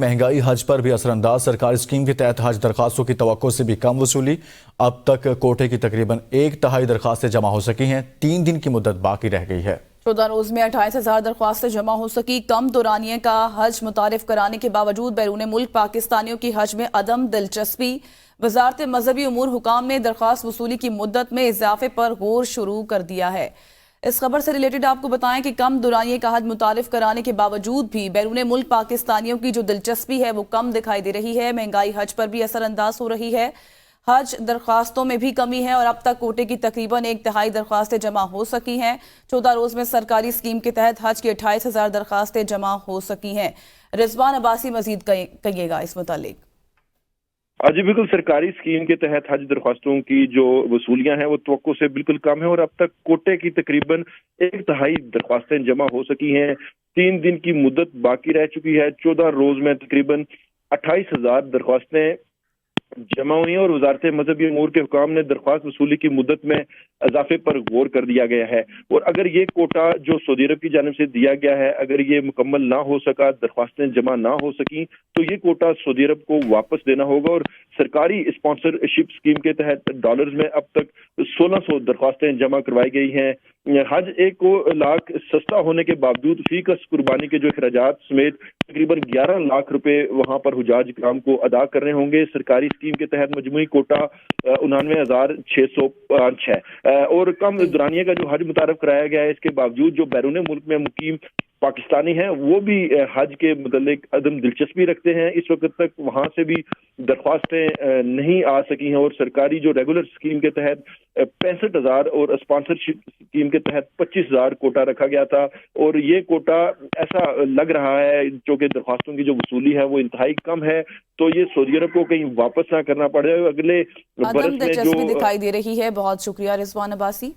महंगाई हज पर भी असरअंदाज। सरकारी स्कीम के तहत हज दरखास्तों की तवक्को से भी कम वसूली। अब तक कोटे की तकरीबन 1/3 दरखास्तें जमा हो सकी हैं। 3 दिन की मुद्दत बाकी रह गई है। 14 रोज में 28,000 दरख्वास्तें जमा हो सकी। कम दौरानिये का हज मुतारिफ कराने के बावजूद बैरून मुल्क पाकिस्तानियों की हज में अदम दिलचस्पी। वजारत मजहबी उमूर हुकाम ने दरख्वास्त वसूली की मुद्दत में इजाफे पर गौर शुरू कर दिया है। इस खबर से रिलेटेड आपको बताएं कि कम दुरानिये का हज मुतारिफ कराने के बावजूद भी बैरून मुल्क पाकिस्तानियों की जो दिलचस्पी है वो कम दिखाई दे रही है। महंगाई हज पर भी असरअंदाज हो रही है। हज दरख्वास्तों में भी कमी है और अब तक कोटे की तकरीबन 1/3 दरख्वास्तें जमा हो सकी हैं। 14 रोज में सरकारी स्कीम के तहत हज की 28,000 दरख्वास्तें जमा हो सकी हैं। रिजवान अब्बासी मजीद कहिएगा इस मुतालिक। जी बिल्कुल, सरकारी स्कीम के तहत हज दरख्वास्तों की जो वसूलियां हैं वो तवक्को से बिल्कुल कम है और अब तक कोटे की तकरीबन 1/3 दरख्वास्तें जमा हो सकी हैं। 3 दिन की मुद्दत बाकी रह चुकी है। 14 रोज में तकरीबन 28,000 दरख्वास्तें जमा हुई हैं और वजारत मजहबी उमूर के हुकाम ने दरख्वास्त वसूली की मुद्दत में इजाफे पर गौर कर दिया गया है। और अगर ये कोटा जो सऊदी अरब की जानिब से दिया गया है अगर ये मुकम्मल ना हो सका, दरख्वास्तें जमा ना हो सकी, तो ये कोटा सऊदी अरब को वापस देना होगा। और सरकारी स्पॉन्सरशिप स्कीम के तहत डॉलर्स में अब तक 1600 दरख्वास्तें जमा करवाई गई हैं। हज 1 लाख सस्ता होने के बावजूद फी कस कुर्बानी के जो अखराजात समेत तकरीबन 11 लाख रुपए वहां पर हुजाज इकराम को अदा करने होंगे। सरकारी स्कीम के तहत मजमूई कोटा 99,605 है। और कम दुरानिये का जो हज मुतारफ कराया गया है इसके बावजूद जो बैरून मुल्क में मुकीम पाकिस्तानी हैं वो भी हज के मुतल्लिक अदम दिलचस्पी रखते हैं। इस वक्त तक वहां से भी दरख्वास्तें नहीं आ सकी हैं और सरकारी जो रेगुलर स्कीम के तहत 65,000 और स्पॉन्सरशिप स्कीम के तहत 25,000 कोटा रखा गया था। और ये कोटा ऐसा लग रहा है जो कि दरख्वास्तों की जो वसूली है वो इंतहाई कम है, तो ये सऊदी अरब को कहीं वापस ना करना पड़े। अगले बरस में जो दिखाई दे रही है। बहुत शुक्रिया रिजवान अब्बासी।